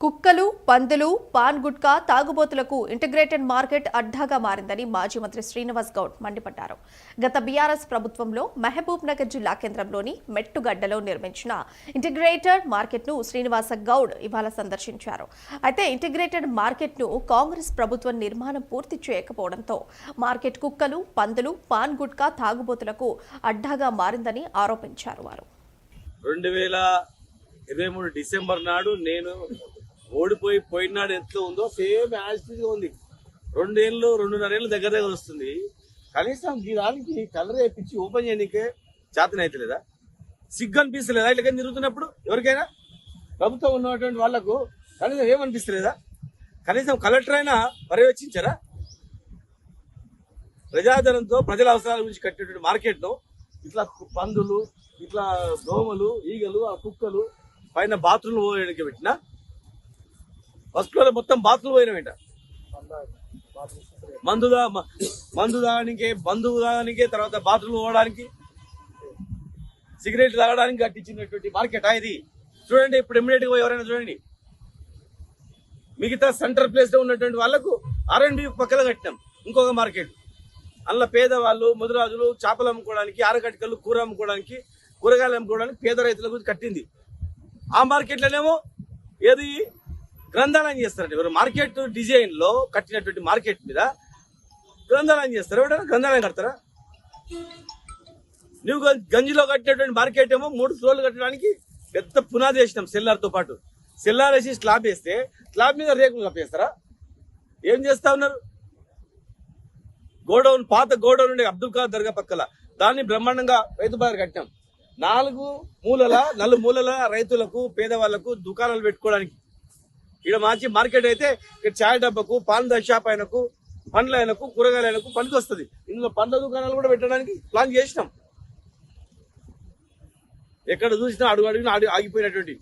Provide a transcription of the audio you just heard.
కుక్కలు, పందులు, pan gutka తాగుబోతులకు integrated market అడ్డాగా మారిందని మాజీ మంత్రి శ్రీనివాస్ గౌడ్ మండిపడ్డారు. గత బీఆర్ఎస్ ప్రభుత్వంలో మహబూబ్ నగర్ జిల్లా కేంద్రంలోని మెట్టుగడ్డలో నిర్మించిన ఇంటిగ్రేటెడ్ మార్కెట్ను శ్రీనివాస గౌడ్ ఇవాళ సందర్శించారు. అయితే ఇంటిగ్రేటెడ్ మార్కెట్ను కాంగ్రెస్ ప్రభుత్వం నిర్మాణం పూర్తి చేయకపోవడంతో మార్కెట్ కుక్కలు, పందులు, పాన్ గుట్కా తాగుబోతులకు అడ్డాగా మారిందని ఆరోపించారు. వారు 2023 డిసెంబర్ నాడు నేను పోయినాడు ఎంత ఉందో సేమ్ యాజిటీగా ఉంది. 2.5 దగ్గర వస్తుంది. కనీసం దానికి కలర్ వేయించి ఓపెన్ చేయడానికి చేతన అయితే లేదా? సిగ్గు అనిపిస్తలేదా? ఇట్లా తిరుగుతున్నప్పుడు ఎవరికైనా ప్రభుత్వం ఉన్నటువంటి వాళ్లకు కనీసం ఏమనిపిస్తలేదా? కనీసం కలెక్టర్ అయినా పర్యవేక్షించారా? ప్రజాధనంతో ప్రజల అవసరాల గురించి కట్టినటువంటి మార్కెట్ ను ఇట్లా పందులు, ఇట్లా దోమలు, ఈగలు, ఆ కుక్కలు పైన బాత్రూమ్లు పోయడానికి పెట్టినా ఫస్ట్ ఫ్లోర్ మొత్తం బాత్రూమ్ పోయిన వెంట మందు తాగడానికి తర్వాత బాత్రూమ్ పోవడానికి సిగరెట్ తాగడానికి కట్టించినటువంటి మార్కెట్ ఇది. చూడండి, ఇప్పుడు ఇమ్మీడియట్ గా ఎవరైనా చూడండి, మిగతా సెంటర్ ప్లేస్ లో ఉన్నటువంటి వాళ్లకు R&B పక్కన కట్టినాం ఇంకొక మార్కెట్. అందులో పేదవాళ్ళు, ముదిరాజులు చేపలు అమ్ముకోవడానికి, ఆరకటికలు, కూర అమ్ముకోవడానికి, కూరగాయలు అమ్ముకోవడానికి పేద రైతులకు కట్టింది. ఆ మార్కెట్లోనేమో ఏది గ్రంథాలయం చేస్తారంటే ఎవరు మార్కెట్ డిజైన్ లో కట్టినటువంటి మార్కెట్ మీద గ్రంథాలయం చేస్తారు. ఎవరైనా గ్రంథాలయం కడతారా? నువ్వు గంజిలో కట్టినటువంటి మార్కెట్ ఏమో 3 ఫ్లోర్లు కట్టడానికి పెద్ద పునాది వేసినాం సెల్లార్ తో పాటు. సెల్లార్ వేసి స్లాబ్ వేస్తే స్లాబ్ మీద రేకులు కప్పేస్తారా? ఏం చేస్తా ఉన్నారు? గోడౌన్, పాత గోడౌన్ ఉండే అబ్దుల్ ఖాదర్ దర్గా పక్కల దాన్ని బ్రహ్మాండంగా రైతు బజార్ కట్టినాం. 4 మూలల రైతులకు, పేదవాళ్లకు దుకాణాలు పెట్టుకోవడానికి. ఇక్కడ మంచి మార్కెట్ అయితే ఇక్కడ చాయ్ డబ్బాకు, పాన్ షాప్ అయినకు, పండ్లైనకు, కూరగాయలకు పనికి వస్తుంది. ఇందులో పండ్ల దుకాణాలు కూడా పెట్టడానికి ప్లాన్ చేసినాం. ఎక్కడ చూసినా అడుగు ఆగిపోయినటువంటి